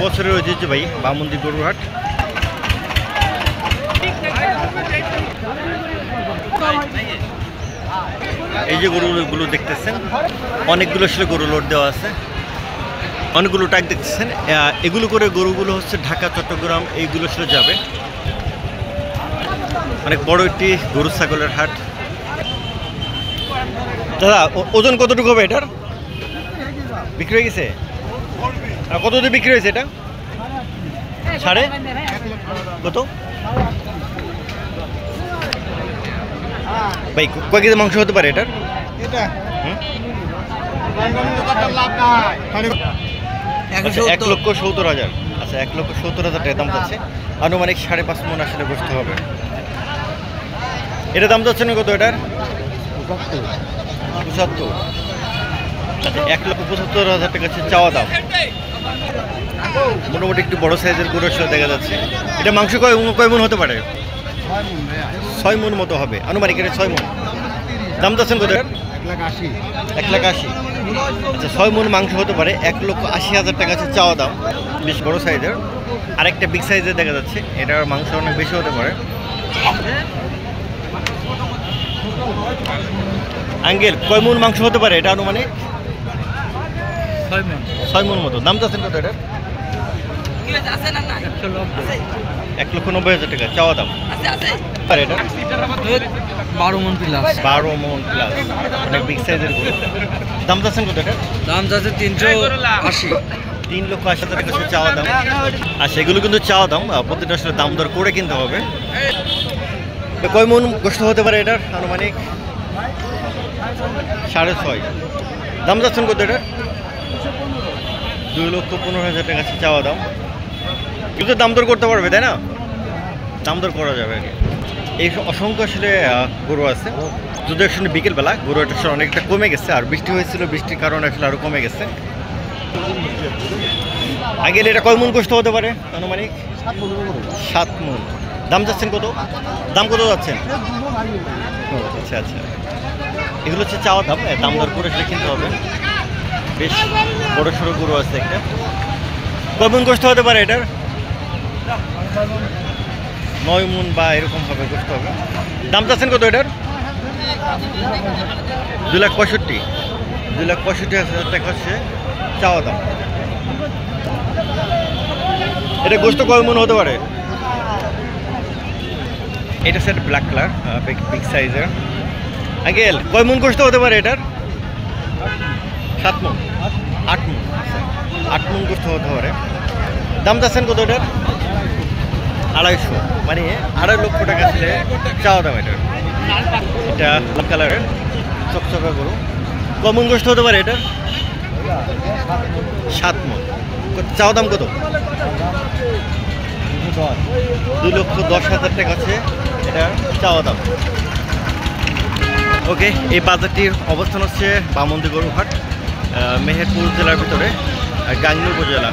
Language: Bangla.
বছরের ঐতিহ্যবাহী বামন্দি গরুর হাট। এই যে গরুগুলো দেখতেছেন, অনেকগুলো আসলে গরু লোড দেওয়া আছে, অনেকগুলো ট্রাক দেখতেছেন। এগুলো করে গরুগুলো হচ্ছে ঢাকা, চট্টগ্রাম এইগুলো আসলে যাবে। অনেক বড় একটি গরু ছাগলের হাট। দাদা, ওজন কতটুকু হবে এটার? বিক্রি হয়ে গেছে? কত দিয়ে বিক্রি হয়েছে এটা? সাড়ে কত ভাই? কয় কেজি মাংস হতে পারে এটার? এটা 1,70,000। আচ্ছা, 1,70,000 টাকা দাম যাচ্ছে। আনুমানিক 5.5 মণ আসলে বসতে হবে। এটা দাম যাচ্ছে না কত এটার? 75। আচ্ছা, 1,75,000 টাকা হচ্ছে চাওয়া দাম। মোটামুটি একটু বড় সাইজের গরু আসলে দেখা যাচ্ছে। এটা মাংস কয় মণ হতে পারে? 6 মণ মতো হবে আনুমানিক। এটা 6 মণ। দাম যাচ্ছেন কত? 1,80,000। আচ্ছা, 6 মণ মাংস হতে পারে। 1,80,000 টাকা হচ্ছে চাওয়া দাম। বেশ বড় সাইজের। আরেকটা বিগ সাইজের দেখা যাচ্ছে, এটার মাংস অনেক বেশি হতে পারে। আঙ্কেল, কয় মণ মাংস হতে পারে এটা আনুমানিক? 6 মণ মতো। দাম যাচ্ছেন কত এটা? 1,90,000 টাকা চাওয়া দাম। এটা 12 মণ প্লাস। 12 মণ প্লাস, অনেক বিগ সাইজের গরু। দাম যাচ্ছেন কত এটা? দাম যাচ্ছে 380। 3,80,000 টাকা চাওয়া দাম। আর সেগুলো কিন্তু চাওয়া দাম, প্রতিটা আসলে দাম দর করে কিনতে হবে। কয় মণ গোশত হতে পারে এটার আনুমানিক? 6.5। দাম যাচ্ছেন কত এটা? 2,15,000 টাকা চাওয়া দাম। কিন্তু দাম দর করতে পারবে, তাই না? দাম দর করা যাবে আগে। এই অসংখ্য আসলে গরু আছে। যদি আসলে বিকেলবেলা গরু একটা অনেকটা কমে গেছে, আর বৃষ্টি হয়েছিল, বৃষ্টির কারণে আসলে আরও কমে গেছে। আগে এটা কয় মণ গোশত হতে পারে আনুমানিক? 7 মণ। দাম যাচ্ছেন কত? দাম কত যাচ্ছেন? আচ্ছা আচ্ছা, এগুলো হচ্ছে চাওয়া দাম। দাম দর করে আসলে কিনতে হবে। বেশ বড় সড়ো গরু আছে একটা। কয় মণ গোশত হতে পারে এটার? 9 মণ বা এরকম ভাবে গোশত হবে। দাম যাচ্ছেন কত এটার? 2,65,000 টাকা হচ্ছে চাওয়া দাম। এটা গোশত কয় মণ হতে পারে? এটা স্যার ব্ল্যাক কালার, বিগ সাইজের। আঙ্কেল, কয় মণ গোশত হতে পারে এটার? 7 মণ, 8 মণ। 8 মণ গোশত হতে পারে। দাম যাচ্ছেন কত এটার? 250, মানে 2.5 লক্ষ টাকা ছিল চাওয়া দাম এটার। এটা ব্ল্যাক কালারের চকচকা গরু। কয় মণ গোশত হতে পারে এটার? 7 মণ। চাওয়া দাম কত? 2,10,000 টাকা আছে এটা চাওয়া দাম। ওকে, এই বাজারটির অবস্থান হচ্ছে বামন্দি গরু হাট, মেহেরপুর জেলার ভিতরে, গাংনী উপজেলা।